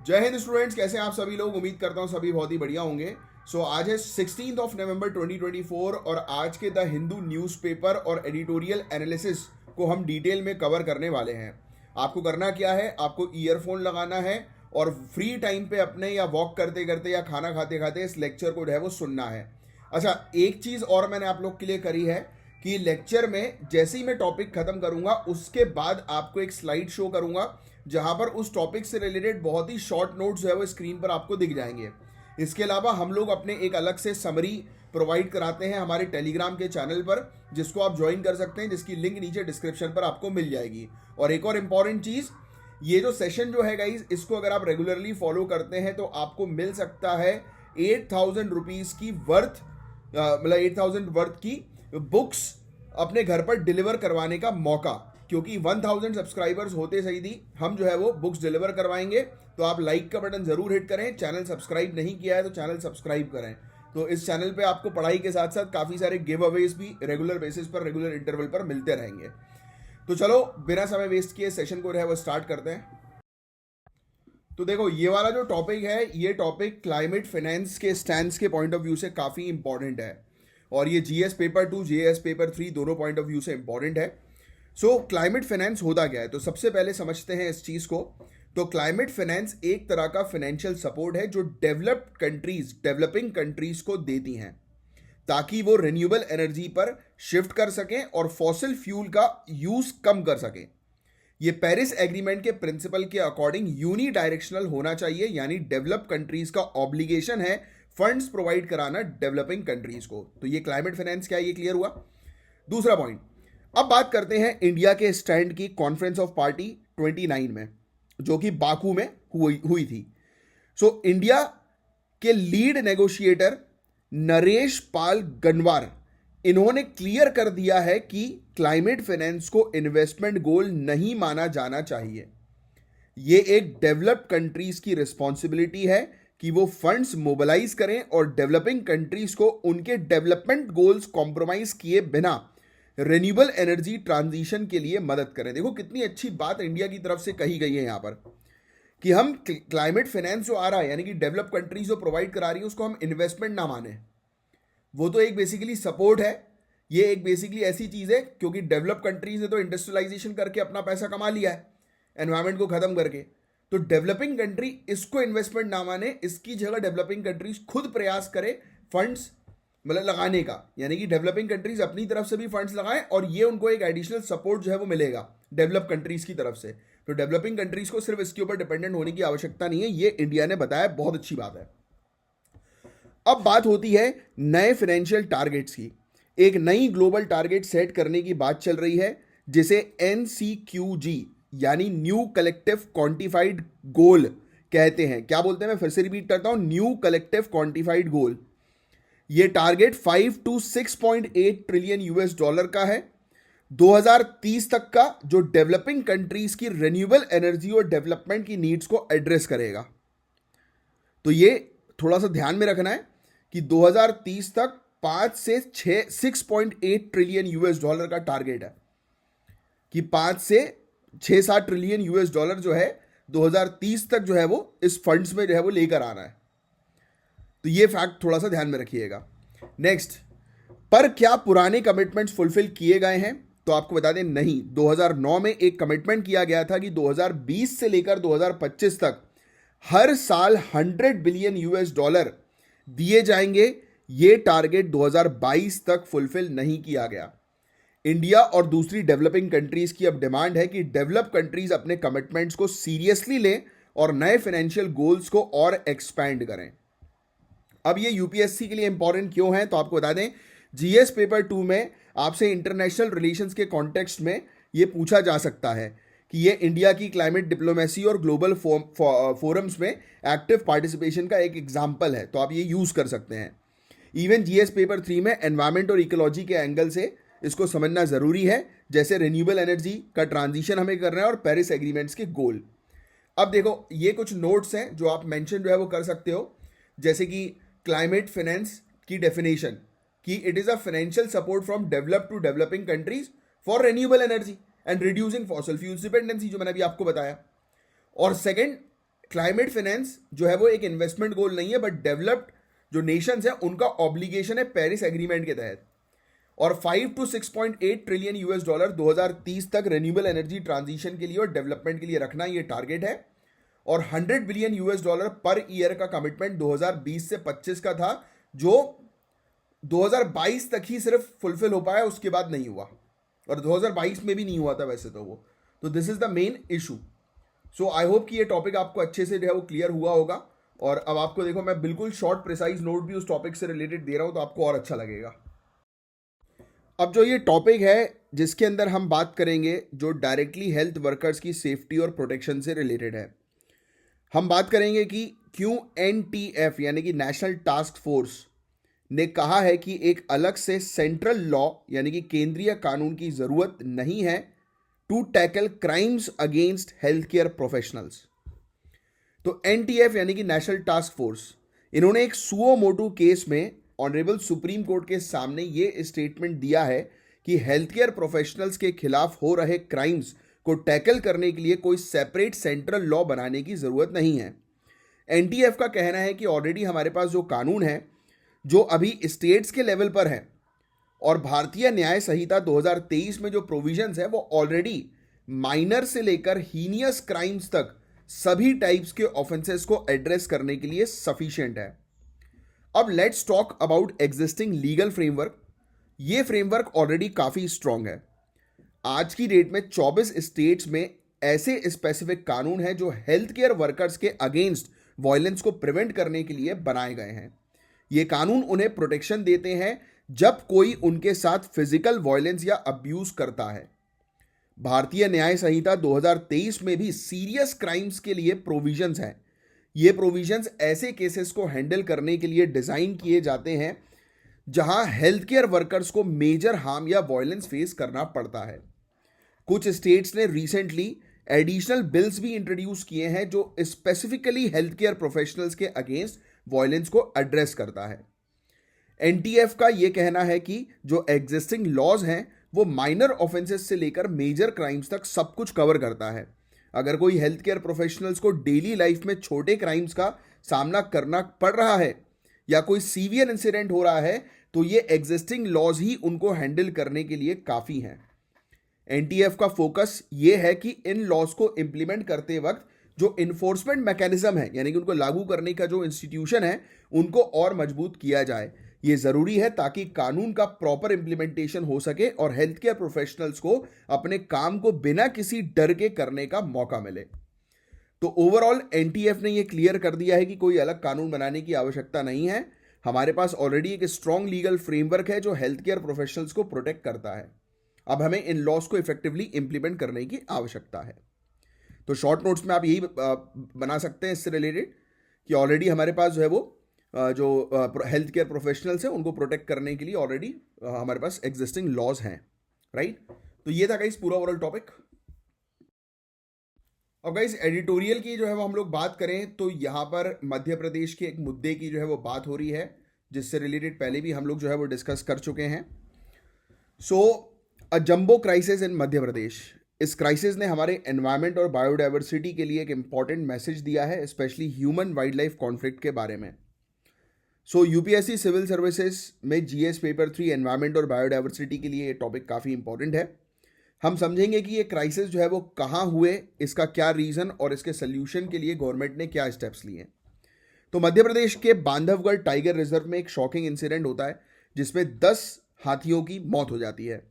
जय हिंद स्टूडेंट्स, कैसे हैं आप सभी लोग। उम्मीद करता हूं सभी बहुत ही बढ़िया होंगे। आज है 16 नवंबर 2024 और आज के द हिंदू न्यूज़पेपर और एडिटोरियल एनालिसिस को हम डिटेल में कवर करने वाले हैं। आपको करना क्या है, आपको ईयरफोन लगाना है और फ्री टाइम पे अपने या वॉक करते करते या खाना खाते खाते इस लेक्चर को जो है वो सुनना है। अच्छा, एक चीज़ और मैंने आप लोग के लिए करी है कि लेक्चर में जैसे ही मैं टॉपिक खत्म करूंगा उसके बाद आपको एक स्लाइड शो करूंगा जहां पर उस टॉपिक से रिलेटेड बहुत ही शॉर्ट नोट्स जो है वो स्क्रीन पर आपको दिख जाएंगे। इसके अलावा हम लोग अपने एक अलग से समरी प्रोवाइड कराते हैं हमारे टेलीग्राम के चैनल पर, जिसको आप ज्वाइन कर सकते हैं, जिसकी लिंक नीचे डिस्क्रिप्शन पर आपको मिल जाएगी। और एक और इम्पॉर्टेंट चीज़, ये जो सेशन जो है गाइज, इसको अगर आप रेगुलरली फॉलो करते हैं तो आपको मिल सकता है 8,000 रुपीज़ की वर्थ, मतलब 8,000 वर्थ की बुक्स अपने घर पर डिलीवर करवाने का मौका। क्योंकि 1,000 सब्सक्राइबर्स होते सही थी हम जो है वो बुक्स डिलीवर करवाएंगे। तो आप लाइक का बटन जरूर हिट करें, चैनल सब्सक्राइब नहीं किया है तो चैनल सब्सक्राइब करें। तो इस चैनल पे आपको पढ़ाई के साथ साथ काफ़ी सारे गिव अवेज भी रेगुलर बेसिस पर, रेगुलर इंटरवल पर मिलते रहेंगे। तो चलो बिना समय वेस्ट किए सेशन को जो है वो स्टार्ट करते हैं। तो देखो, ये वाला जो टॉपिक है, ये टॉपिक क्लाइमेट फाइनेंस के स्टैंड्स के पॉइंट ऑफ व्यू से काफ़ी इंपॉर्टेंट है और ये जीएस पेपर 2 जीएस पेपर 3 दोनों पॉइंट ऑफ व्यू से इंपॉर्टेंट है। क्लाइमेट फाइनेंस होता क्या है, तो सबसे पहले समझते हैं इस चीज़ को। तो क्लाइमेट फाइनेंस एक तरह का फाइनेंशियल सपोर्ट है जो डेवलप्ड कंट्रीज, डेवलपिंग कंट्रीज को देती हैं ताकि वो रिन्यूएबल एनर्जी पर शिफ्ट कर सकें और फॉसिल फ्यूल का यूज कम कर सकें। ये पेरिस एग्रीमेंट के प्रिंसिपल के अकॉर्डिंग यूनी डायरेक्शनल होना चाहिए, यानी डेवलप कंट्रीज का ऑब्लिगेशन है फंड्स प्रोवाइड कराना डेवलपिंग कंट्रीज को। तो ये क्लाइमेट फाइनेंस क्या है, ये क्लियर हुआ। दूसरा पॉइंट, अब बात करते हैं इंडिया के स्टैंड की कॉन्फ्रेंस ऑफ पार्टी 29 में, जो कि बाकू में हुई थी। इंडिया के लीड नेगोशिएटर नरेश पाल गनवार, इन्होंने क्लियर कर दिया है कि क्लाइमेट फाइनेंस को इन्वेस्टमेंट गोल नहीं माना जाना चाहिए। यह एक डेवलप्ड कंट्रीज की रिस्पॉन्सिबिलिटी है कि वो फंड्स मोबिलाइज करें और डेवलपिंग कंट्रीज को उनके डेवलपमेंट गोल्स कॉम्प्रोमाइज किए बिना रिन्यूएबल एनर्जी ट्रांजिशन के लिए मदद करें। देखो कितनी अच्छी बात इंडिया की तरफ से कही गई है यहां पर कि हम क्लाइमेट फाइनेंस जो आ रहा है, यानी कि डेवलप कंट्रीज जो प्रोवाइड करा रही है, उसको हम इन्वेस्टमेंट ना माने। वो तो एक बेसिकली सपोर्ट है, ये एक बेसिकली ऐसी चीज है क्योंकि डेवलप कंट्रीज ने तो इंडस्ट्रियलाइजेशन करके अपना पैसा कमा लिया है एनवायरमेंट को खत्म करके। तो डेवलपिंग कंट्री इसको इन्वेस्टमेंट ना माने, इसकी जगह डेवलपिंग कंट्रीज खुद प्रयास करे फंड्स मतलब लगाने का, यानी कि डेवलपिंग कंट्रीज अपनी तरफ से भी फंड्स लगाएं और ये उनको एक एडिशनल सपोर्ट जो है वो मिलेगा डेवलप कंट्रीज की तरफ से। तो डेवलपिंग कंट्रीज को सिर्फ इसके ऊपर डिपेंडेंट होने की आवश्यकता नहीं है, ये इंडिया ने बताया, बहुत अच्छी बात है। अब बात होती है नए फाइनेंशियल टारगेट्स की। एक नई ग्लोबल टारगेट सेट करने की बात चल रही है जिसे NCQG यानी न्यू कलेक्टिव क्वांटिफाइड गोल कहते हैं। क्या बोलते हैं, मैं फिर से रिपीट करता हूं, न्यू कलेक्टिव क्वांटिफाइड गोल। ये target 5 to 6.8 trillion US dollar का है 2030 तक का, जो डेवलपिंग कंट्रीज की रिन्यूएबल एनर्जी और डेवलपमेंट की नीड्स को एड्रेस करेगा। तो ये थोड़ा सा ध्यान में रखना है कि 2030 तक 5 से 6.8 ट्रिलियन यूएस डॉलर का टारगेट है कि 5 से 6-7 ट्रिलियन यूएस डॉलर जो है 2030 तक जो है वो इस फंड्स में जो है वो लेकर आना है। तो ये फैक्ट थोड़ा सा ध्यान में रखिएगा। नेक्स्ट, पर क्या पुराने कमिटमेंट्स फुलफिल किए गए हैं, तो आपको बता दें नहीं। 2009 में एक कमिटमेंट किया गया था कि 2020 से लेकर 2025 तक हर साल 100 बिलियन यूएस डॉलर दिए जाएंगे। ये टारगेट 2022 तक फुलफिल नहीं किया गया। इंडिया और दूसरी डेवलपिंग कंट्रीज की अब डिमांड है कि डेवलप कंट्रीज अपने कमिटमेंट्स को सीरियसली लें और नए फाइनेंशियल गोल्स को और एक्सपैंड करें। अब ये यूपीएससी के लिए इंपॉर्टेंट क्यों है, तो आपको बता दें, जीएस पेपर 2 में आपसे इंटरनेशनल रिलेशंस के कॉन्टेक्स्ट में ये पूछा जा सकता है कि ये इंडिया की क्लाइमेट डिप्लोमेसी और ग्लोबल फोरम्स में एक्टिव पार्टिसिपेशन का एक एग्जाम्पल है, तो आप ये यूज कर सकते हैं। इवन जीएस पेपर 3 में एनवायरमेंट और इकोलॉजी के एंगल से इसको समझना जरूरी है, जैसे रिन्यूएबल एनर्जी का ट्रांजिशन हमें करना है और पेरिस एग्रीमेंट्स के गोल। अब देखो, ये कुछ नोट्स हैं जो आप मेंशन जो है वो कर सकते हो, जैसे कि क्लाइमेट फाइनेंस की डेफिनेशन कि it is a financial support from developed to developing countries for renewable energy and reducing fossil fuels dependency, जो मैंने अभी आपको बताया। और सेकंड, क्लाइमेट फाइनेंस जो है वो एक इन्वेस्टमेंट गोल नहीं है, बट डेवलप्ड जो नेशंस है उनका ऑब्लिगेशन है पेरिस एग्रीमेंट के तहत। और 5 to 6.8 ट्रिलियन यूएस डॉलर 2030 तक रिन्यूएबल एनर्जी ट्रांजिशन के लिए और डेवलपमेंट के लिए रखना ये टारगेट है। और 100 billion US dollar per year का कमिटमेंट 2020 से 25 का था, जो 2022 तक ही सिर्फ फुलफिल हो पाया, उसके बाद नहीं हुआ, और 2022 में भी नहीं हुआ था वैसे तो वो। तो this is the main issue. So I hope कि ये टॉपिक आपको अच्छे से जो है वो क्लियर हुआ होगा। और अब आपको देखो, मैं बिल्कुल शॉर्ट प्रिसाइज नोट भी उस टॉपिक से रिलेटेड दे रहा हूं, तो आपको और अच्छा लगेगा। अब जो ये टॉपिक है जिसके अंदर हम बात करेंगे, जो डायरेक्टली हेल्थ वर्कर्स की सेफ्टी और प्रोटेक्शन से रिलेटेड है, हम बात करेंगे कि क्यों NTF यानी कि नेशनल टास्क फोर्स ने कहा है कि एक अलग से सेंट्रल लॉ यानी कि केंद्रीय कानून की जरूरत नहीं है to tackle crimes against health care professionals. तो NTF यानी कि नेशनल टास्क फोर्स, इन्होंने एक सुओ मोटू केस में ऑनरेबल सुप्रीम कोर्ट के सामने ये स्टेटमेंट दिया है कि हेल्थ केयर प्रोफेशनल्स के खिलाफ हो रहे क्राइम्स को टैकल करने के लिए कोई सेपरेट सेंट्रल लॉ बनाने की जरूरत नहीं है। NTF का कहना है कि ऑलरेडी हमारे पास जो कानून है, जो अभी स्टेट्स के लेवल पर है, और भारतीय न्याय संहिता 2023 में जो प्रोविजंस है, वो ऑलरेडी माइनर से लेकर हीनियस क्राइम्स तक सभी टाइप्स के ऑफेंसेस को एड्रेस करने के लिए सफिशिएंट है। अब let's talk about existing legal framework. ये फ्रेमवर्क ऑलरेडी काफी स्ट्रांग है। आज की डेट में 24 स्टेट्स में ऐसे स्पेसिफिक कानून हैं जो हेल्थ केयर वर्कर्स के अगेंस्ट वायलेंस को प्रिवेंट करने के लिए बनाए गए हैं। ये कानून उन्हें प्रोटेक्शन देते हैं जब कोई उनके साथ फिजिकल वायलेंस या अब्यूज करता है। भारतीय न्याय संहिता 2023 में भी सीरियस क्राइम्स के लिए प्रोविजंस हैं। ये प्रोविजंस ऐसे केसेस को हैंडल करने के लिए डिजाइन किए जाते हैं जहां हेल्थ केयर वर्कर्स को मेजर हार्म या वायलेंस फेस करना पड़ता है। कुछ स्टेट्स ने रिसेंटली एडिशनल बिल्स भी इंट्रोड्यूस किए हैं जो स्पेसिफिकली हेल्थ केयर प्रोफेशनल्स के अगेंस्ट वायलेंस को एड्रेस करता है। NTF का यह कहना है कि जो एग्जिस्टिंग लॉज हैं वो माइनर ऑफेंसेस से लेकर मेजर क्राइम्स तक सब कुछ कवर करता है। अगर कोई हेल्थ केयर प्रोफेशनल्स को डेली लाइफ में छोटे क्राइम्स का सामना करना पड़ रहा है या कोई सीवियर इंसिडेंट हो रहा है, तो ये एग्जिस्टिंग लॉज ही उनको हैंडल करने के लिए काफी हैं। NTF का फोकस ये है कि इन लॉज को इंप्लीमेंट करते वक्त जो इन्फोर्समेंट मैकेनिज्म है, यानी कि उनको लागू करने का जो इंस्टीट्यूशन है, उनको और मजबूत किया जाए। ये जरूरी है ताकि कानून का प्रॉपर इंप्लीमेंटेशन हो सके और हेल्थ केयर प्रोफेशनल्स को अपने काम को बिना किसी डर के करने का मौका मिले। तो ओवरऑल NTF ने यह क्लियर कर दिया है कि कोई अलग कानून बनाने की आवश्यकता नहीं है। हमारे पास ऑलरेडी एक स्ट्रॉन्ग लीगल फ्रेमवर्क है जो हेल्थ केयर प्रोफेशनल्स को प्रोटेक्ट करता है। अब हमें इन लॉस को इफेक्टिवली इंप्लीमेंट करने की आवश्यकता है। तो शॉर्ट नोट्स में आप यही बना सकते हैं इससे रिलेटेड कि ऑलरेडी हमारे पास जो है वो जो हेल्थ केयर प्रोफेशनल्स हैं उनको प्रोटेक्ट करने के लिए ऑलरेडी हमारे पास एग्जिस्टिंग लॉज हैं, राइट। तो ये था गाइस पूरा ओवरऑल टॉपिक। अब गाइस एडिटोरियल की जो है वो हम लोग बात करें तो यहाँ पर मध्य प्रदेश के एक मुद्दे की जो है वो बात हो रही है, जिससे रिलेटेड पहले भी हम लोग जो है वो डिस्कस कर चुके हैं। सो अ jumbo crisis in Madhya Pradesh. इस क्राइसिस ने हमारे एनवायरनमेंट और बायोडाइवर्सिटी के लिए एक इंपॉर्टेंट मैसेज दिया है, specially human wild life conflict के बारे में। सो UPSC सिविल सर्विसेज में GS पेपर 3 एनवायरनमेंट और बायोडाइवर्सिटी के लिए ये टॉपिक काफ़ी इंपॉर्टेंट है। हम समझेंगे कि ये क्राइसिस जो है वो कहाँ हुए, इसका क्या रीज़न और इसके सोल्यूशन के लिए गवर्नमेंट ने क्या स्टेप्स लिए। तो मध्य प्रदेश के बांधवगढ़ टाइगर रिजर्व में एक शॉकिंग इंसिडेंट होता है जिसमें 10 हाथियों की मौत हो जाती है।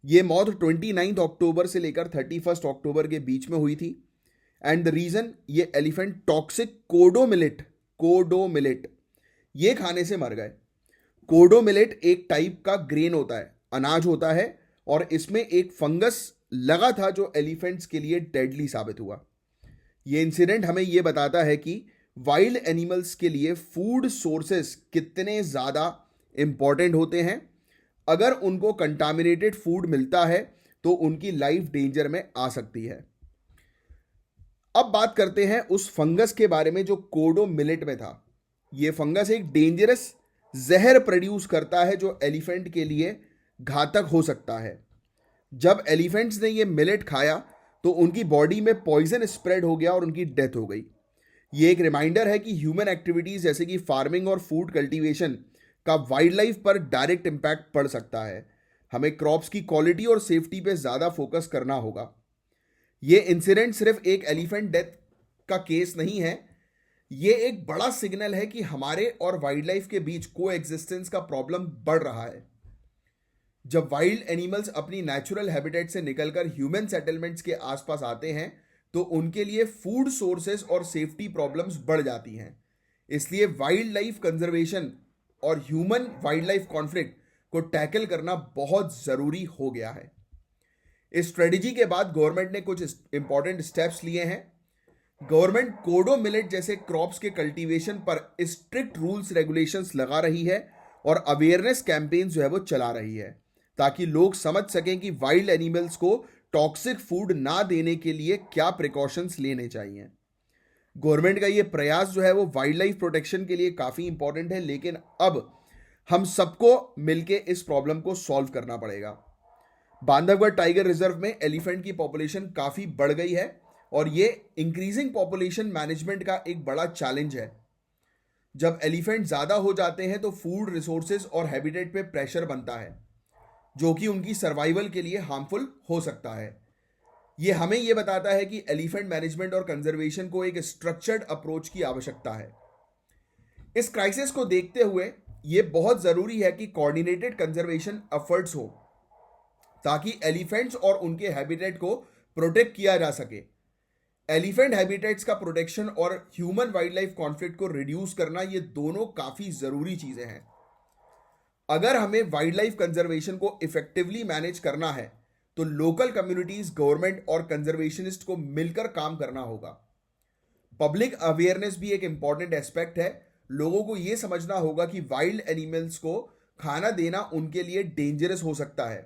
ये मौत 29 अक्टूबर से लेकर 31 अक्टूबर के बीच में हुई थी। एंड द रीज़न, ये एलिफेंट टॉक्सिक कोडो मिलेट ये खाने से मर गए। कोडो मिलेट एक टाइप का ग्रेन होता है, अनाज होता है, और इसमें एक फंगस लगा था जो एलिफेंट्स के लिए डेडली साबित हुआ। ये इंसिडेंट हमें ये बताता है कि वाइल्ड एनिमल्स के लिए फूड सोर्सेस कितने ज़्यादा इंपॉर्टेंट होते हैं। अगर उनको कंटामिनेटेड फूड मिलता है तो उनकी लाइफ डेंजर में आ सकती है। अब बात करते हैं उस फंगस के बारे में जो कोडो मिलेट में था। ये फंगस एक डेंजरस जहर प्रोड्यूस करता है जो एलिफेंट के लिए घातक हो सकता है। जब एलिफेंट्स ने ये मिलेट खाया तो उनकी बॉडी में पॉइजन स्प्रेड हो गया और उनकी डेथ हो गई। ये एक रिमाइंडर है कि ह्यूमन एक्टिविटीज जैसे कि फार्मिंग और फूड कल्टीवेशन का वाइल्ड लाइफ पर डायरेक्ट इम्पैक्ट पड़ सकता है। हमें क्रॉप्स की क्वालिटी और सेफ्टी पे ज़्यादा फोकस करना होगा। ये इंसिडेंट सिर्फ एक एलिफेंट डेथ का केस नहीं है, ये एक बड़ा सिग्नल है कि हमारे और वाइल्ड लाइफ के बीच को एग्जिस्टेंस का प्रॉब्लम बढ़ रहा है। जब वाइल्ड एनिमल्स अपनी नेचुरल हैबिटेट से निकलकर ह्यूमन सेटलमेंट्स के आसपास आते हैं तो उनके लिए फूड सोर्सेस और सेफ्टी प्रॉब्लम्स बढ़ जाती हैं। इसलिए वाइल्ड लाइफ कंजर्वेशन और ह्यूमन वाइल्ड लाइफ कॉन्फ्लिक्ट को टैकल करना बहुत ज़रूरी हो गया है। इस स्ट्रेटजी के बाद गवर्नमेंट ने कुछ इंपॉर्टेंट स्टेप्स लिए हैं। गवर्नमेंट कोडो मिलेट जैसे क्रॉप्स के कल्टीवेशन पर स्ट्रिक्ट रूल्स रेगुलेशंस लगा रही है और अवेयरनेस कैंपेन जो है वो चला रही है ताकि लोग समझ सकें कि वाइल्ड एनिमल्स को टॉक्सिक फूड ना देने के लिए क्या प्रिकॉशंस लेने चाहिए। गवर्नमेंट का ये प्रयास जो है वो वाइल्ड लाइफ प्रोटेक्शन के लिए काफ़ी इंपॉर्टेंट है, लेकिन अब हम सबको मिलके इस प्रॉब्लम को सॉल्व करना पड़ेगा। बांधवगढ़ टाइगर रिजर्व में एलिफेंट की पॉपुलेशन काफ़ी बढ़ गई है और ये इंक्रीजिंग पॉपुलेशन मैनेजमेंट का एक बड़ा चैलेंज है। जब एलिफेंट ज़्यादा हो जाते हैं तो फूड रिसोर्सेज और हैबिटेट पे प्रेशर बनता है जो कि उनकी सर्वाइवल के लिए हार्मफुल हो सकता है। ये हमें ये बताता है कि एलिफेंट मैनेजमेंट और कंजर्वेशन को एक स्ट्रक्चर्ड अप्रोच की आवश्यकता है। इस क्राइसिस को देखते हुए ये बहुत ज़रूरी है कि कोऑर्डिनेटेड कंजर्वेशन एफर्ट्स हो ताकि एलिफेंट्स और उनके हैबिटेट को प्रोटेक्ट किया जा सके। एलिफेंट हैबिटेट्स का प्रोटेक्शन और ह्यूमन वाइल्ड लाइफ कॉन्फ्लिक्ट को रिड्यूस करना, ये दोनों काफ़ी ज़रूरी चीज़ें हैं। अगर हमें वाइल्ड लाइफ कंजर्वेशन को इफेक्टिवली मैनेज करना है तो लोकल कम्युनिटीज, गवर्नमेंट और कंजर्वेशनिस्ट को मिलकर काम करना होगा। पब्लिक अवेयरनेस भी एक इंपॉर्टेंट एस्पेक्ट है। लोगों को यह समझना होगा कि वाइल्ड एनिमल्स को खाना देना उनके लिए डेंजरस हो सकता है।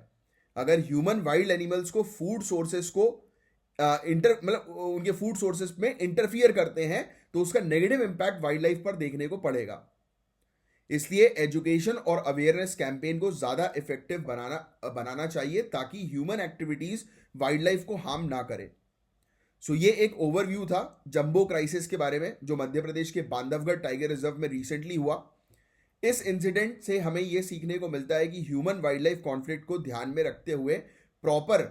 अगर ह्यूमन वाइल्ड एनिमल्स को फूड सोर्सेस को उनके फूड सोर्सेस में इंटरफियर करते हैं तो उसका नेगेटिव इंपैक्ट वाइल्ड लाइफ पर देखने को पड़ेगा। इसलिए एजुकेशन और अवेयरनेस कैंपेन को ज़्यादा इफेक्टिव बनाना चाहिए ताकि ह्यूमन एक्टिविटीज़ वाइल्ड लाइफ को हार्म ना करे। सो ये एक ओवरव्यू था जंबो क्राइसिस के बारे में जो मध्य प्रदेश के बांधवगढ़ टाइगर रिजर्व में रिसेंटली हुआ। इस इंसिडेंट से हमें यह सीखने को मिलता है कि ह्यूमन वाइल्ड लाइफ कॉन्फ्लिक्ट को ध्यान में रखते हुए प्रॉपर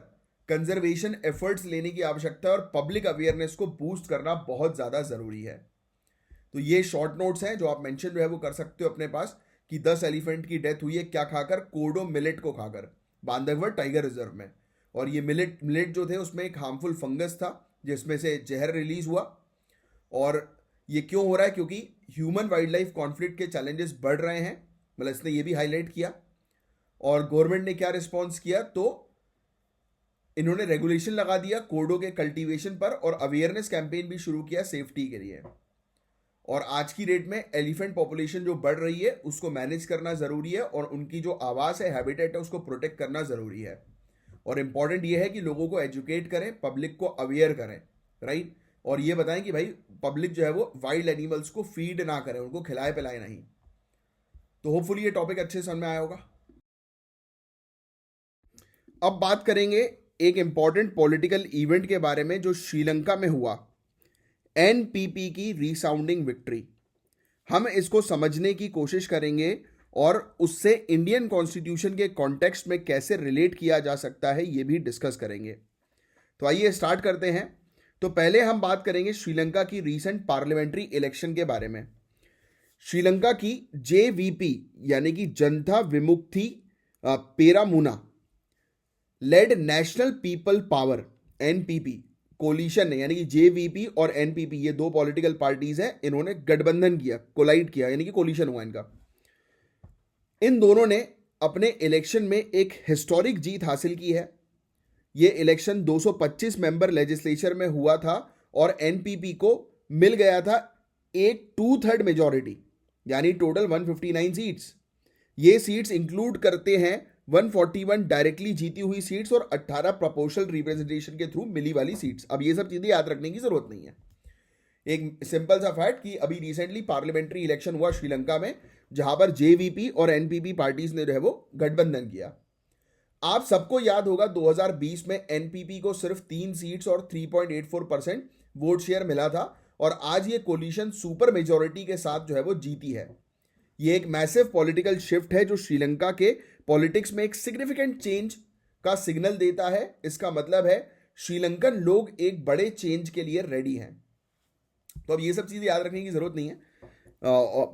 कंजर्वेशन एफर्ट्स लेने की आवश्यकता है और पब्लिक अवेयरनेस को बूस्ट करना बहुत ज़्यादा ज़रूरी है। तो ये शॉर्ट नोट्स हैं जो आप मेंशन जो है वो कर सकते हो अपने पास कि 10 एलिफेंट की डेथ हुई है क्या खाकर, कोडो मिलेट को खाकर बांधवगढ़ टाइगर रिजर्व में। और ये मिलेट जो थे उसमें एक हार्मफुल फंगस था जिसमें से जहर रिलीज हुआ। और ये क्यों हो रहा है? क्योंकि ह्यूमन वाइल्ड लाइफ कॉन्फ्लिक्ट के चैलेंजेस बढ़ रहे हैं, मतलब इसने ये भी हाईलाइट किया। और गवर्नमेंट ने क्या रिस्पॉन्स किया, तो इन्होंने रेगुलेशन लगा दिया कोडो के कल्टीवेशन पर और अवेयरनेस कैंपेन भी शुरू किया सेफ्टी के लिए। और आज की डेट में एलिफेंट पॉपुलेशन जो बढ़ रही है उसको मैनेज करना ज़रूरी है और उनकी जो आवास है, हैबिटेट है, उसको प्रोटेक्ट करना ज़रूरी है। और इम्पॉर्टेंट ये है कि लोगों को एजुकेट करें, पब्लिक को अवेयर करें, राइट। और ये बताएं कि भाई पब्लिक जो है वो वाइल्ड एनिमल्स को फीड ना करें, उनको खिलाए पिलाए नहीं। तो होपफुली ये टॉपिक अच्छे समझ में आया होगा। अब बात करेंगे एक इंपॉर्टेंट पॉलिटिकल इवेंट के बारे में जो श्रीलंका में हुआ, एनपीपी की रिसाउंडिंग विक्ट्री। हम इसको समझने की कोशिश करेंगे और उससे इंडियन कॉन्स्टिट्यूशन के कॉन्टेक्स्ट में कैसे रिलेट किया जा सकता है ये भी डिस्कस करेंगे। तो आइए स्टार्ट करते हैं। तो पहले हम बात करेंगे श्रीलंका की रीसेंट पार्लियामेंट्री इलेक्शन के बारे में। श्रीलंका की जेवीपी यानी कि Janatha Vimukthi Peramuna led National People Power NPP coalition ने, यानी कि जेवीपी और एनपीपी ये दो पॉलिटिकल पार्टीज हैं, इन्होंने गठबंधन किया, कोलाइड किया, यानी कि कोलिशन हुआ इनका। इन दोनों ने अपने इलेक्शन में एक हिस्टोरिक जीत हासिल की है। ये इलेक्शन 225 मेंबर लेजिस्लेचर में हुआ था और एनपीपी को मिल गया था एक 2/3 मेजॉरिटी, यानी टोटल 159 सीट्स। ये सीट्स इंक्लूड करते हैं 141 डायरेक्टली जीती हुई सीट्स और 18 प्रोपोर्शनल रिप्रेजेंटेशन के थ्रू मिली वाली सीट्स। अब ये सब चीज़ें याद रखने की जरूरत नहीं है। एक सिंपल सा फैक्ट कि अभी रिसेंटली पार्लियामेंट्री इलेक्शन हुआ श्रीलंका में जहां पर जेवीपी और एनपीपी पार्टीज ने जो है वो गठबंधन किया। आप सबको याद होगा 2020 में एनपीपी को सिर्फ 3 सीट्स और 3.84% वोट शेयर मिला था और आज ये कोलिशन सुपर मेजॉरिटी के साथ जो है वो जीती है। ये एक मैसिव पॉलिटिकल शिफ्ट है जो श्रीलंका के पॉलिटिक्स में एक सिग्निफिकेंट चेंज का सिग्नल देता है। इसका मतलब है श्रीलंकन लोग एक बड़े चेंज के लिए रेडी हैं। तो अब ये सब चीज़ें याद रखने की ज़रूरत नहीं है,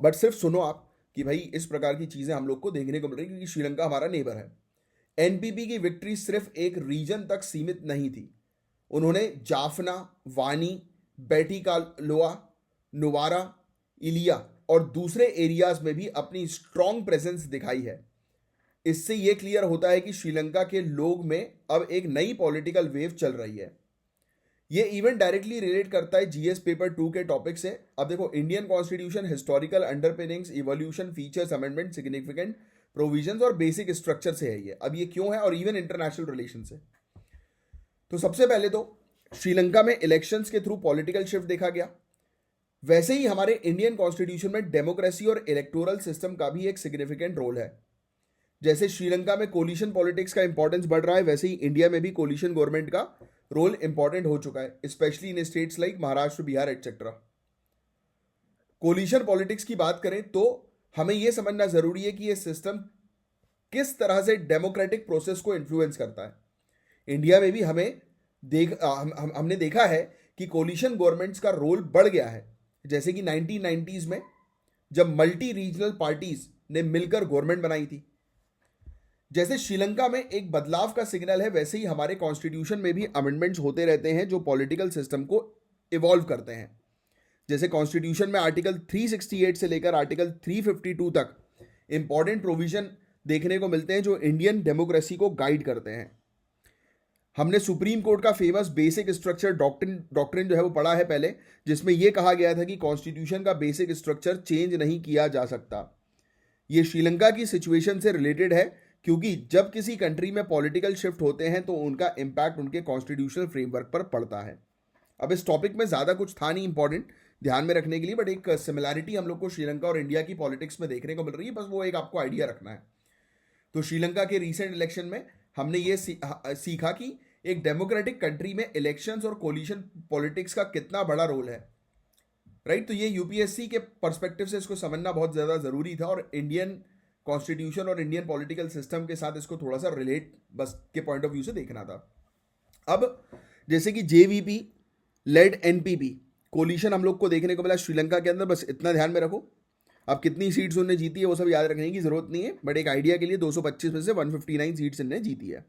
बट सिर्फ सुनो आप कि भाई इस प्रकार की चीज़ें हम लोग को देखने को मिल रही, क्योंकि श्रीलंका हमारा नेबर है। एनपीपी की विक्ट्री सिर्फ एक रीजन तक सीमित नहीं थी। उन्होंने जाफना, वानी, बेटिकालोआ, नुवारा, इलिया और दूसरे एरियाज में भी अपनी स्ट्रॉन्ग प्रेजेंस दिखाई है। इससे यह क्लियर होता है कि श्रीलंका के लोग में अब एक नई पॉलिटिकल वेव चल रही है। यह इवेंट डायरेक्टली रिलेट करता है जीएस पेपर 2 के टॉपिक से। अब देखो, Indian constitution, historical underpinnings, evolution, features, amendment, significant provisions और बेसिक स्ट्रक्चर से है ये। अब ये क्यों है, और इवन इंटरनेशनल रिलेशन से। तो सबसे पहले तो श्रीलंका में इलेक्शंस के थ्रू पॉलिटिकल शिफ्ट देखा गया। वैसे ही हमारे इंडियन कॉन्स्टिट्यूशन में डेमोक्रेसी और इलेक्टोरल सिस्टम का भी एक सिग्निफिकेंट रोल है। जैसे श्रीलंका में कोलिशन पॉलिटिक्स का इंपॉर्टेंस बढ़ रहा है, वैसे ही इंडिया में भी कोलिशन गवर्नमेंट का रोल इंपॉर्टेंट हो चुका है, especially in states like Maharashtra, Bihar etcetera. Coalition politics की बात करें तो हमें यह समझना जरूरी है कि यह सिस्टम किस तरह से डेमोक्रेटिक प्रोसेस को इन्फ्लुएंस करता है। इंडिया में भी हमने देखा है कि कोलिशन गवर्नमेंट्स का रोल बढ़ गया है। जैसे कि 1990s में जब मल्टी रीजनल पार्टीज ने मिलकर गवर्नमेंट बनाई थी। जैसे श्रीलंका में एक बदलाव का सिग्नल है, वैसे ही हमारे कॉन्स्टिट्यूशन में भी अमेंडमेंट्स होते रहते हैं जो पॉलिटिकल सिस्टम को इवॉल्व करते हैं। जैसे कॉन्स्टिट्यूशन में आर्टिकल 368 से लेकर आर्टिकल 352 तक इंपॉर्टेंट प्रोविजन देखने को मिलते हैं जो इंडियन डेमोक्रेसी को गाइड करते हैं। हमने सुप्रीम कोर्ट का फेमस बेसिक स्ट्रक्चर डॉक्ट्रिन जो है वो पढ़ा है पहले, जिसमें यह कहा गया था कि कॉन्स्टिट्यूशन का बेसिक स्ट्रक्चर चेंज नहीं किया जा सकता। ये श्रीलंका की सिचुएशन से रिलेटेड है, क्योंकि जब किसी कंट्री में पॉलिटिकल शिफ्ट होते हैं तो उनका इंपैक्ट उनके कॉन्स्टिट्यूशनल फ्रेमवर्क पर पड़ता है। अब इस टॉपिक में ज़्यादा कुछ था नहीं इंपॉर्टेंट ध्यान में रखने के लिए, बट एक सिमिलैरिटी हम लोग को श्रीलंका और इंडिया की पॉलिटिक्स में देखने को मिल रही है, बस वो एक आपको आइडिया रखना है। तो श्रीलंका के रिसेंट इलेक्शन में हमने ये सीखा कि एक डेमोक्रेटिक कंट्री में इलेक्शंस और कोलिशन पॉलिटिक्स का कितना बड़ा रोल है, राइट। तो ये यूपीएससी के पर्सपेक्टिव से इसको समझना बहुत ज़्यादा ज़रूरी था, और इंडियन कॉन्स्टिट्यूशन और इंडियन पॉलिटिकल सिस्टम के साथ इसको थोड़ा सा रिलेट बस के पॉइंट ऑफ व्यू से देखना था। अब जैसे कि जेवीपी लेड एनपीपी कोलिशन हम लोग को देखने को मिला श्रीलंका के अंदर, बस इतना ध्यान में रखो। अब कितनी सीट्स उन्होंने जीती है वो सब याद रखने की जरूरत नहीं है, बट एक आइडिया के लिए 225 में से 159 सीट्स इन्होंने जीती है।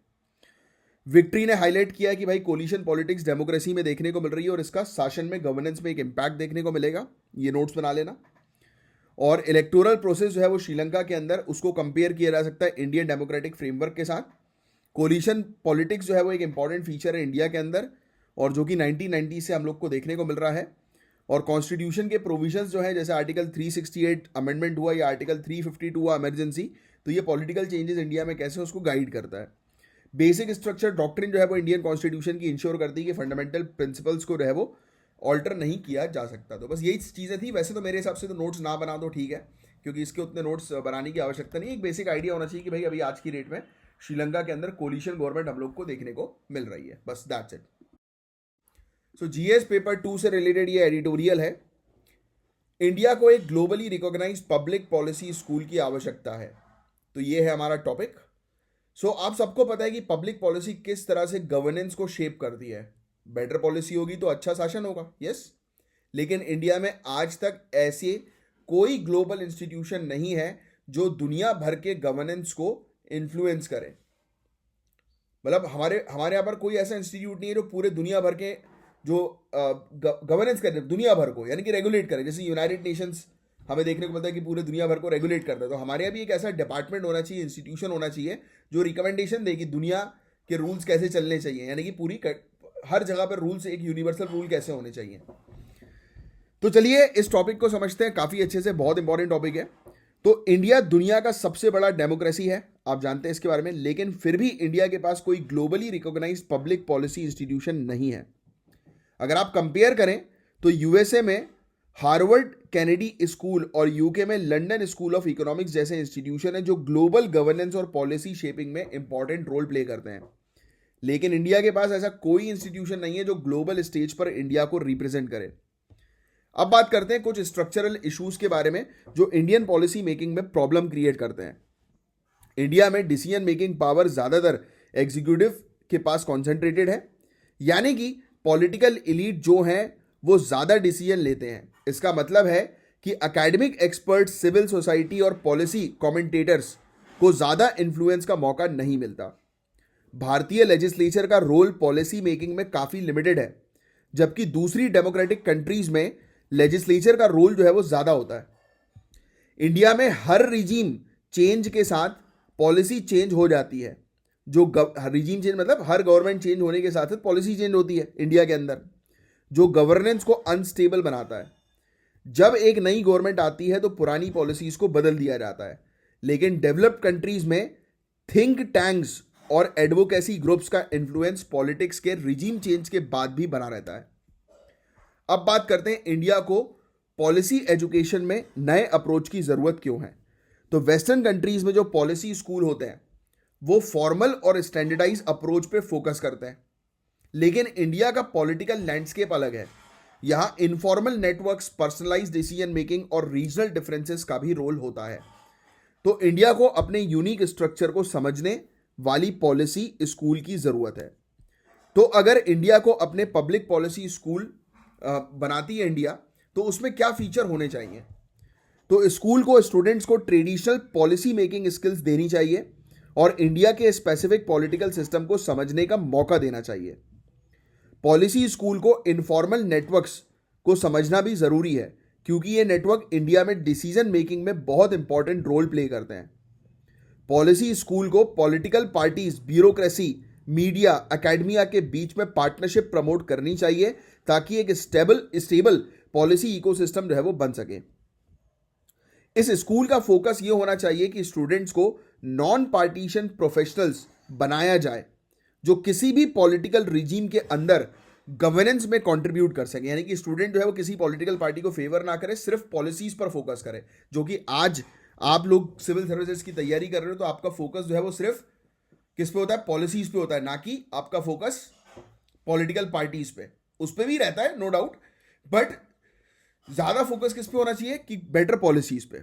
विक्ट्री ने हाईलाइट किया कि भाई कोलिशन पॉलिटिक्स डेमोक्रेसी में देखने को मिल रही है और इसका शासन में, गवर्नेंस में एक इंपैक्ट देखने को मिलेगा। ये नोट्स बना लेना। और इलेक्टोरल प्रोसेस जो है वो श्रीलंका के अंदर उसको कंपेयर किया जा सकता है इंडियन डेमोक्रेटिक फ्रेमवर्क के साथ। कोलिशन पॉलिटिक्स जो है वो एक इंपॉर्टेंट फीचर है इंडिया के अंदर, और जो कि 1990 से हम लोग को देखने को मिल रहा है। और कॉन्स्टिट्यूशन के प्रोविजंस जो है, जैसे आर्टिकल 368 अमेंडमेंट हुआ या आर्टिकल 352 हुआ इमरजेंसी, तो ये पॉलिटिकल चेंजेस इंडिया में कैसे उसको गाइड करता है। बेसिक स्ट्रक्चर डॉक्ट्रिन जो है वो इंडियन कॉन्स्टिट्यूशन की इंश्योर करती है कि फंडामेंटल प्रिंसिपल्स को जो है वो ऑल्टर नहीं किया जा सकता। तो बस यही चीज़ें थी। वैसे तो मेरे हिसाब से तो नोट्स ना बना दो ठीक है, क्योंकि इसके उतने नोट्स बनाने की आवश्यकता नहीं है। एक बेसिक आइडिया होना चाहिए कि भाई अभी आज की डेट में श्रीलंका के अंदर कोलिशन गवर्नमेंट हम लोग को देखने को मिल रही है, बस that's it. So GS paper 2 से रिलेटेड ये एडिटोरियल है। इंडिया को एक globally recognised public policy school की आवश्यकता है। तो ये है हमारा टॉपिक। सो आप सबको पता है कि पब्लिक पॉलिसी किस तरह से गवर्नेंस को शेप करती है। बेटर पॉलिसी होगी तो अच्छा शासन होगा, यस। लेकिन इंडिया में आज तक ऐसे कोई ग्लोबल इंस्टीट्यूशन नहीं है जो दुनिया भर के गवर्नेंस को इन्फ्लुएंस करे। मतलब हमारे यहाँ पर कोई ऐसा इंस्टीट्यूट नहीं है जो पूरे दुनिया भर के जो गवर्नेंस करे दुनिया भर को, यानी कि रेगुलेट करे। जैसे यूनाइटेड नेशंस हमें देखने को मिलता है कि पूरे दुनिया भर को रेगुलेट करता है, तो हमारे यहाँ भी एक ऐसा डिपार्टमेंट होना चाहिए, इंस्टीट्यूशन होना चाहिए जो रिकमेंडेशन दे कि दुनिया के रूल्स कैसे चलने चाहिए, यानी कि पूरी हर जगह पर रूल्स, एक यूनिवर्सल रूल कैसे होने चाहिए। तो चलिए इस टॉपिक को समझते हैं काफ़ी अच्छे से, बहुत इंपॉर्टेंट टॉपिक है। तो इंडिया दुनिया का सबसे बड़ा डेमोक्रेसी है, आप जानते हैं इसके बारे में, लेकिन फिर भी इंडिया के पास कोई globally recognised public policy institution नहीं है। अगर आप कंपेयर करें तो यूएसए में हार्वर्ड कैनेडी स्कूल और यूके में लंदन स्कूल ऑफ इकोनॉमिक्स जैसे इंस्टीट्यूशन है जो ग्लोबल गवर्नेंस और पॉलिसी शेपिंग में इंपॉर्टेंट रोल प्ले करते हैं। लेकिन इंडिया के पास ऐसा कोई इंस्टीट्यूशन नहीं है जो ग्लोबल स्टेज पर इंडिया को रिप्रेजेंट करे। अब बात करते हैं कुछ स्ट्रक्चरल इश्यूज के बारे में जो इंडियन पॉलिसी मेकिंग में प्रॉब्लम क्रिएट करते हैं। इंडिया में डिसीजन मेकिंग पावर ज्यादातर एग्जीक्यूटिव के पास कॉन्सेंट्रेटेड है, यानी कि पॉलिटिकल एलीट जो हैं वो ज्यादा डिसीजन लेते हैं। इसका मतलब है कि एकेडमिक एक्सपर्ट, सिविल सोसाइटी और पॉलिसी कमेंटेटर्स को ज्यादा इन्फ्लुएंस का मौका नहीं मिलता। भारतीय लेजिस्लेचर का रोल पॉलिसी मेकिंग में काफी लिमिटेड है, जबकि दूसरी डेमोक्रेटिक कंट्रीज में लेजिस्लेचर का रोल जो है वो ज्यादा होता है। इंडिया में हर रिजीम चेंज के साथ पॉलिसी चेंज हो जाती है। जो रिजीम चेंज मतलब हर गवर्नमेंट चेंज होने के साथ साथ पॉलिसी चेंज होती है इंडिया के अंदर, जो गवर्नेंस को अनस्टेबल बनाता है। जब एक नई गवर्नमेंट आती है तो पुरानी पॉलिसीज को बदल दिया जाता है, लेकिन डेवलप्ड कंट्रीज में थिंक टैंक्स और एडवोकेसी ग्रुप्स का इन्फ्लुएंस पॉलिटिक्स के रिजीम चेंज के बाद भी बना रहता है। अब बात करते हैं इंडिया को पॉलिसी एजुकेशन में नए अप्रोच की जरूरत क्यों है। तो वेस्टर्न कंट्रीज में जो पॉलिसी स्कूल होते हैं वो फॉर्मल और स्टैंडर्डाइज अप्रोच पे फोकस करते हैं, लेकिन इंडिया का पॉलिटिकल लैंडस्केप अलग है। यहां informal networks, personalize decision making और रीजनल डिफरेंसेस का भी रोल होता है। तो इंडिया को अपने यूनिक स्ट्रक्चर को समझने वाली पॉलिसी स्कूल की जरूरत है। तो अगर इंडिया को अपने पब्लिक पॉलिसी स्कूल बनाती है इंडिया, तो उसमें क्या फीचर होने चाहिए। तो स्कूल को स्टूडेंट्स को ट्रेडिशनल पॉलिसी मेकिंग स्किल्स देनी चाहिए और इंडिया के स्पेसिफिक पॉलिटिकल सिस्टम को समझने का मौका देना चाहिए। पॉलिसी स्कूल को इनफॉर्मल नेटवर्क्स को समझना भी जरूरी है, क्योंकि ये नेटवर्क इंडिया में डिसीजन मेकिंग में बहुत इंपॉर्टेंट रोल प्ले करते हैं। पॉलिसी स्कूल को political parties, bureaucracy, media, academia के बीच में पार्टनरशिप प्रमोट करनी चाहिए, ताकि एक स्टेबल पॉलिसी इकोसिस्टम जो है वो बन सके। इस स्कूल का फोकस ये होना चाहिए कि स्टूडेंट्स को नॉन पार्टीशन प्रोफेशनल्स बनाया जाए, जो किसी भी पॉलिटिकल रिजीम के अंदर गवर्नेंस में कंट्रीब्यूट कर सके। यानी कि स्टूडेंट जो है वो किसी पॉलिटिकल पार्टी को फेवर ना करे, सिर्फ पॉलिसीज पर फोकस करे। जो कि आज आप लोग सिविल सर्विसेज की तैयारी कर रहे हो तो आपका फोकस जो है वो सिर्फ किस पे होता है, पॉलिसीज पे होता है, ना कि आपका फोकस पॉलिटिकल पार्टीज पे। उस पे भी रहता है नो डाउट, बट ज्यादा फोकस किस पे होना चाहिए कि बेटर पॉलिसीज पे।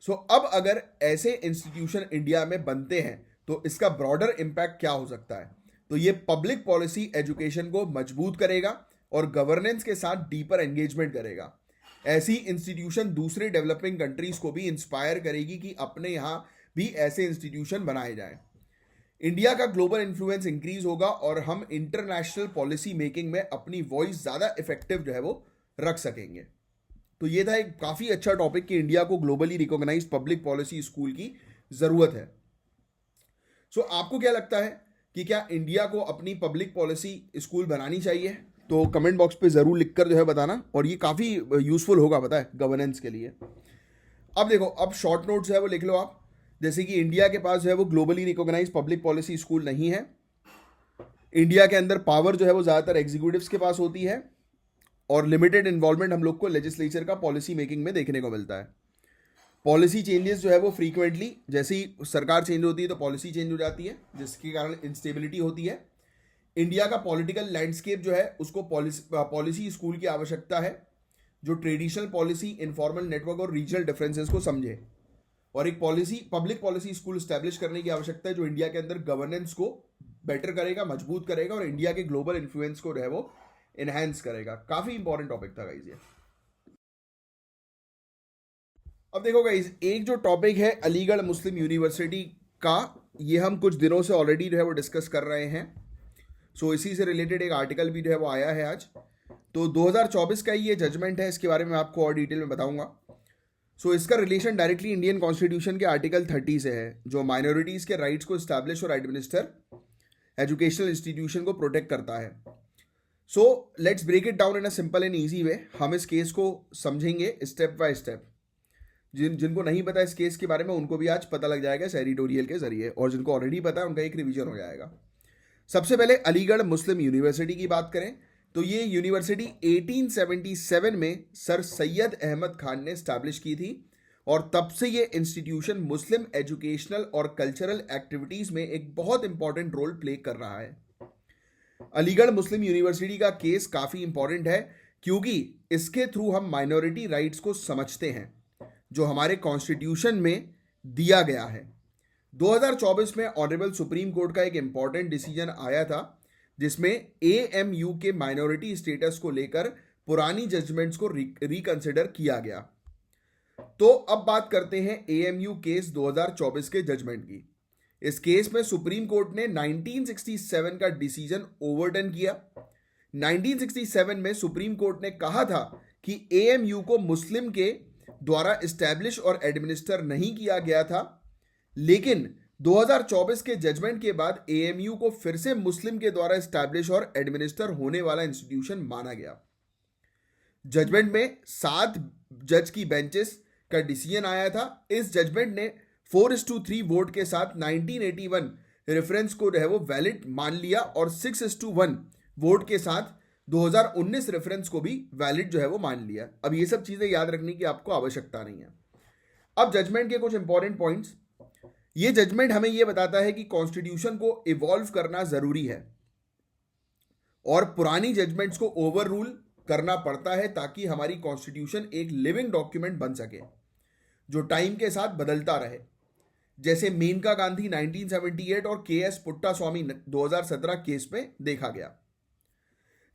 सो अब अगर ऐसे इंस्टीट्यूशन इंडिया में बनते हैं तो इसका ब्रॉडर इंपैक्ट क्या हो सकता है। तो ये पब्लिक पॉलिसी एजुकेशन को मजबूत करेगा और गवर्नेंस के साथ डीपर एंगेजमेंट करेगा। ऐसी इंस्टीट्यूशन दूसरे डेवलपिंग कंट्रीज को भी इंस्पायर करेगी कि अपने यहां भी ऐसे इंस्टीट्यूशन बनाए जाएं। इंडिया का ग्लोबल इन्फ्लुएंस इंक्रीज होगा और हम इंटरनेशनल पॉलिसी मेकिंग में अपनी वॉइस ज्यादा इफेक्टिव जो है वो रख सकेंगे। तो ये था एक काफी अच्छा टॉपिक कि इंडिया को globally recognised public policy school की जरूरत है। सो आपको क्या लगता है कि क्या इंडिया को अपनी पब्लिक पॉलिसी स्कूल बनानी चाहिए? तो कमेंट बॉक्स पे जरूर लिखकर जो है बताना, और ये काफी यूजफुल होगा पता है गवर्नेंस के लिए। अब देखो, अब शॉर्ट नोट्स है वो लिख लो आप। जैसे कि इंडिया के पास जो है वो globally recognised public policy school नहीं है। इंडिया के अंदर पावर जो है वो ज्यादातर एग्जीक्यूटिव्स के पास होती है और लिमिटेड इन्वॉल्वमेंट हम लोग को लेजिस्लेचर का पॉलिसी मेकिंग में देखने को मिलता है। पॉलिसी चेंजेस जो है वो फ्रीक्वेंटली, जैसे ही सरकार चेंज होती है तो पॉलिसी चेंज हो जाती है, जिसके कारण इंस्टेबिलिटी होती है। इंडिया का पॉलिटिकल लैंडस्केप जो है उसको पॉलिसी स्कूल की आवश्यकता है, जो ट्रेडिशनल पॉलिसी, इनफॉर्मल नेटवर्क और रीजनल डिफरेंसेस को समझे। और एक पब्लिक पॉलिसी स्कूल स्टैब्लिश करने की आवश्यकता है जो इंडिया के अंदर गवर्नेंस को बेटर करेगा, मजबूत करेगा और इंडिया के ग्लोबल इन्फ्लुएंस को जो है वो एनहांस करेगा। काफी इंपॉर्टेंट टॉपिक था गाइस ये। अब देखो गाइस, एक जो टॉपिक है अलीगढ़ मुस्लिम यूनिवर्सिटी का, ये हम कुछ दिनों से ऑलरेडी जो है वो डिस्कस कर रहे हैं। सो इसी से रिलेटेड एक आर्टिकल भी जो है वो आया है आज। तो 2024 का ये जजमेंट है, इसके बारे में आपको और डिटेल में बताऊंगा। सो इसका रिलेशन डायरेक्टली इंडियन कॉन्स्टिट्यूशन के आर्टिकल 30 से है, जो माइनॉरिटीज के राइट्स को स्टैब्लिश और एडमिनिस्टर एजुकेशनल इंस्टीट्यूशन को प्रोटेक्ट करता है। So let's break it down in a simple and easy way. हम इस केस को समझेंगे स्टेप बाय स्टेप। जिनको नहीं पता इस केस के बारे में उनको भी आज पता लग जाएगा इस एडिटोरियल के जरिए, और जिनको ऑलरेडी पता है उनका एक रिवीजन हो जाएगा। सबसे पहले अलीगढ़ मुस्लिम यूनिवर्सिटी की बात करें तो ये यूनिवर्सिटी 1877 में सर सैयद अहमद खान ने स्टैब्लिश की थी, और तब से ये इंस्टीट्यूशन मुस्लिम एजुकेशनल और कल्चरल एक्टिविटीज में एक बहुत इंपॉर्टेंट रोल प्ले कर रहा है। अलीगढ़ मुस्लिम यूनिवर्सिटी का केस काफी इंपॉर्टेंट है क्योंकि इसके थ्रू हम माइनॉरिटी राइट्स को समझते हैं जो हमारे कॉन्स्टिट्यूशन में दिया गया है। 2024 में ऑनरेबल सुप्रीम कोर्ट का एक इंपॉर्टेंट डिसीजन आया था जिसमें एएमयू के माइनॉरिटी स्टेटस को लेकर पुरानी जजमेंट्स को रिकंसिडर किया गया। तो अब बात करते हैं एएमयू केस 2024 के जजमेंट की। इस केस में सुप्रीम कोर्ट ने 1967 का डिसीजन ओवरटर्न किया। 1967 में सुप्रीम कोर्ट ने कहा था कि एएमयू को मुस्लिम के द्वारा इस्टेब्लिश और एडमिनिस्टर नहीं किया गया था, लेकिन 2024 के जजमेंट के बाद एएमयू को फिर से मुस्लिम के द्वारा इस्टेब्लिश और एडमिनिस्टर होने वाला इंस्टीट्यूशन माना गया। जजमेंट में 7 जज की बेंचेस का डिसीजन आया था। इस जजमेंट ने 4:3 वोट के साथ 1981 रेफरेंस को जो है वो वैलिड मान लिया और 6:1 वोट के साथ 2019 रेफरेंस को भी वैलिड जो है वो मान लिया। अब ये सब चीजें याद रखने की आपको आवश्यकता नहीं है। अब जजमेंट के कुछ इंपॉर्टेंट पॉइंट्स। ये जजमेंट हमें ये बताता है कि कॉन्स्टिट्यूशन को इवॉल्व करना जरूरी है और पुरानी जजमेंट्स को ओवर रूल करना पड़ता है ताकि हमारी कॉन्स्टिट्यूशन एक लिविंग डॉक्यूमेंट बन सके जो टाइम के साथ बदलता रहे। जैसे मेनका गांधी 1978 और केएस पुट्टास्वामी 2017 केस में देखा गया।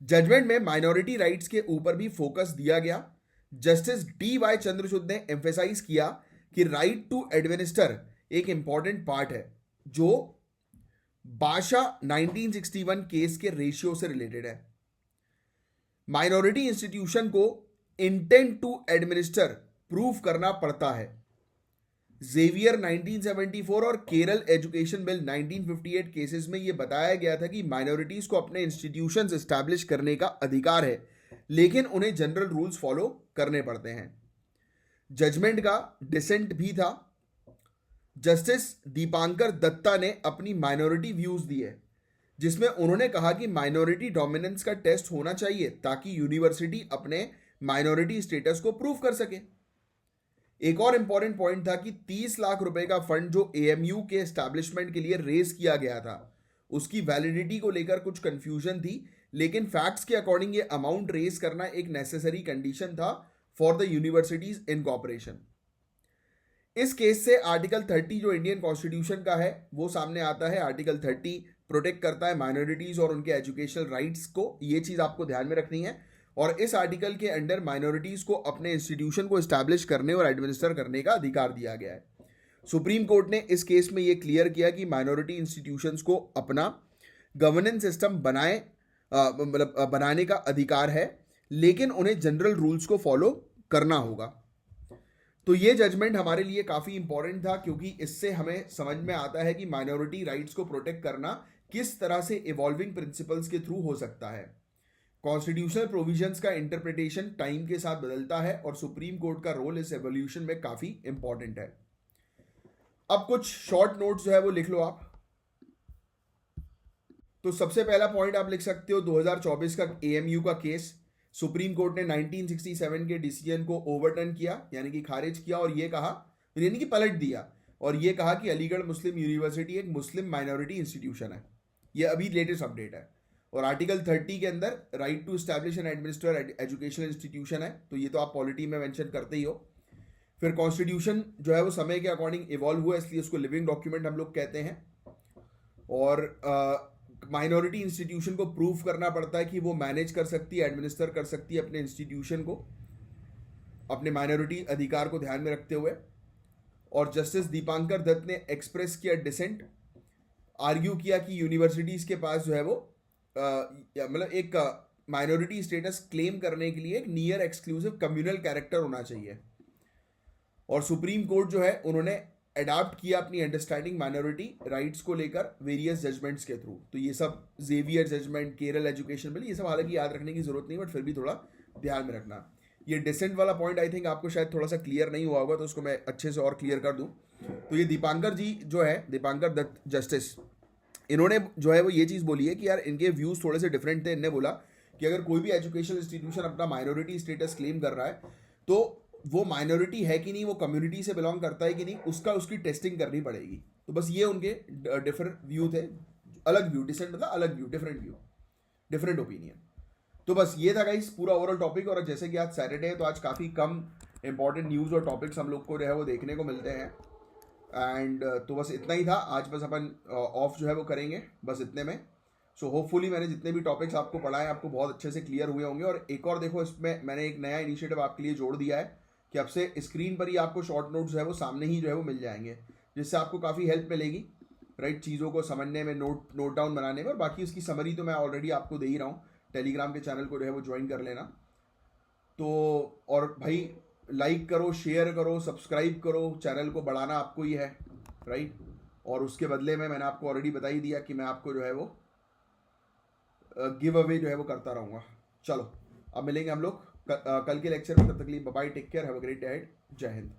जजमेंट में माइनॉरिटी राइट्स के ऊपर भी फोकस दिया गया। जस्टिस DY चंद्रचूड़ ने एम्फेसाइज किया कि राइट टू एडमिनिस्टर एक इंपॉर्टेंट पार्ट है जो बाशा 1961 केस के रेशियो से रिलेटेड है। माइनॉरिटी इंस्टीट्यूशन को इंटेंट टू एडमिनिस्टर प्रूव करना पड़ता है। जेवियर 1974 और केरल एजुकेशन बिल 1958 केसेस में यह बताया गया था कि माइनॉरिटीज को अपने इंस्टीट्यूशंस एस्टैब्लिश करने का अधिकार है, लेकिन उन्हें जनरल रूल्स फॉलो करने पड़ते हैं। जजमेंट का डिसेंट भी था। जस्टिस दीपांकर दत्ता ने अपनी माइनॉरिटी व्यूज दिए जिसमें उन्होंने कहा कि माइनॉरिटी डोमिनेंस का टेस्ट होना चाहिए ताकि यूनिवर्सिटी अपने माइनॉरिटी स्टेटस को प्रूव कर सके। एक और इंपॉर्टेंट पॉइंट था कि 30 लाख रुपए का फंड जो एएमयू के एस्टैब्लिशमेंट के लिए रेज किया गया था उसकी वैलिडिटी को लेकर कुछ कंफ्यूजन थी, लेकिन फैक्ट्स के अकॉर्डिंग ये अमाउंट रेज करना एक नेसेसरी कंडीशन था फॉर द यूनिवर्सिटीज इनकॉर्पोरेशन। इस केस से आर्टिकल 30 जो इंडियन कॉन्स्टिट्यूशन का है वो सामने आता है। आर्टिकल 30 प्रोटेक्ट करता है माइनॉरिटीज और उनके एजुकेशनल राइट्स को, ये चीज आपको ध्यान में रखनी है। और इस आर्टिकल के अंडर माइनॉरिटीज को अपने इंस्टीट्यूशन को एस्टैब्लिश करने और एडमिनिस्टर करने का अधिकार दिया गया है। सुप्रीम कोर्ट ने इस केस में यह क्लियर किया कि माइनॉरिटी इंस्टीट्यूशंस को अपना गवर्नेंस सिस्टम बनाने का अधिकार है, लेकिन उन्हें जनरल रूल्स को फॉलो करना होगा। तो ये जजमेंट हमारे लिए काफी इंपॉर्टेंट था क्योंकि इससे हमें समझ में आता है कि माइनॉरिटी राइट्स को प्रोटेक्ट करना किस तरह से इवॉल्विंग प्रिंसिपल्स के थ्रू हो सकता है। कॉन्स्टिट्यूशनल प्रोविजंस का इंटरप्रिटेशन टाइम के साथ बदलता है और सुप्रीम कोर्ट का रोल इस एवोल्यूशन में काफी इंपॉर्टेंट है। अब कुछ शॉर्ट नोट्स जो है वो लिख लो आप। तो सबसे पहला पॉइंट आप लिख सकते हो 2024 का एएमयू का केस। सुप्रीम कोर्ट ने 1967 के डिसीजन को ओवरटर्न किया, यानी कि खारिज किया, और ये कहा, यानी कि पलट दिया और ये कहा कि अलीगढ़ मुस्लिम यूनिवर्सिटी एक मुस्लिम माइनॉरिटी इंस्टीट्यूशन है। ये अभी लेटेस्ट अपडेट है। और आर्टिकल 30 के अंदर right to establish and administer educational institution है, तो ये तो आप पॉलिटी में मेंशन करते ही हो। फिर कॉन्स्टिट्यूशन जो है वो समय के अकॉर्डिंग इवॉल्व हुआ, इसलिए उसको लिविंग डॉक्यूमेंट हम लोग कहते हैं। और माइनॉरिटी इंस्टीट्यूशन को प्रूव करना पड़ता है कि वो मैनेज कर सकती है, एडमिनिस्टर कर सकती है अपने इंस्टीट्यूशन को, अपने माइनॉरिटी अधिकार को ध्यान में रखते हुए। और जस्टिस दीपांकर दत्त ने एक्सप्रेस किया डिसेंट, आर्ग्यू किया कि यूनिवर्सिटीज के पास जो है वो मतलब एक माइनॉरिटी स्टेटस क्लेम करने के लिए एक नियर एक्सक्लूसिव कम्युनल कैरेक्टर होना चाहिए। और सुप्रीम कोर्ट जो है उन्होंने अडॉप्ट किया अपनी अंडरस्टैंडिंग माइनॉरिटी राइट्स को लेकर वेरियस जजमेंट्स के थ्रू। तो ये सब Xavier judgment, Kerala education bill, ये सब हालांकि याद रखने की जरूरत नहीं, बट फिर भी थोड़ा ध्यान में रखना। ये डिसेंट वाला पॉइंट आई थिंक आपको शायद थोड़ा सा क्लियर नहीं हुआ होगा, तो उसको मैं अच्छे से और क्लियर कर दूं। तो ये दीपांकर जी जो है, दीपांकर दत्त जस्टिस, इन्होंने जो है वो ये चीज़ बोली है कि यार इनके व्यूज़ थोड़े से डिफरेंट थे। इन्होंने बोला कि अगर कोई भी एजुकेशनल इंस्टीट्यूशन अपना माइनॉरिटी स्टेटस क्लेम कर रहा है तो वो माइनॉरिटी है कि नहीं, वो कम्युनिटी से बिलोंग करता है कि नहीं, उसकी टेस्टिंग करनी पड़ेगी। तो बस ये उनके डिफरेंट व्यू थे, अलग व्यू, डिसेंट मतलब अलग view, different view, different opinion. तो बस ये था गाइस पूरा ओवरऑल टॉपिक। और जैसे कि आज सैटरडे है तो आज काफ़ी कम इंपॉर्टेंट न्यूज़ और टॉपिक्स हम लोग को जो है वो देखने को मिलते हैं। एंड तो बस इतना ही था आज। बस अपन ऑफ जो है वो करेंगे बस इतने में। सो होपफुली मैंने जितने भी टॉपिक्स आपको पढ़ाए आपको बहुत अच्छे से क्लियर हुए होंगे। और एक और देखो, इसमें मैंने एक नया इनिशिएटिव आपके लिए जोड़ दिया है कि अब से स्क्रीन पर ही आपको शॉर्ट नोट्स जो है वो सामने ही जो है वो मिल जाएंगे, जिससे आपको काफ़ी हेल्प मिलेगी राइट, चीज़ों को समझने में, नोट डाउन बनाने में। और बाकी उसकी समरी तो मैं ऑलरेडी आपको दे ही रहा हूँ। टेलीग्राम के चैनल को जो है वो ज्वाइन कर लेना। तो और भाई लाइक करो, शेयर करो, सब्सक्राइब करो, चैनल को बढ़ाना आपको ही है राइट। और उसके बदले में मैंने आपको ऑलरेडी बता ही दिया कि मैं आपको जो है वो गिव अवे जो है वो करता रहूँगा। चलो अब मिलेंगे हम लोग कल के लेक्चर में। तब तक के लिए bye, take care, have a great day. जय हिंद।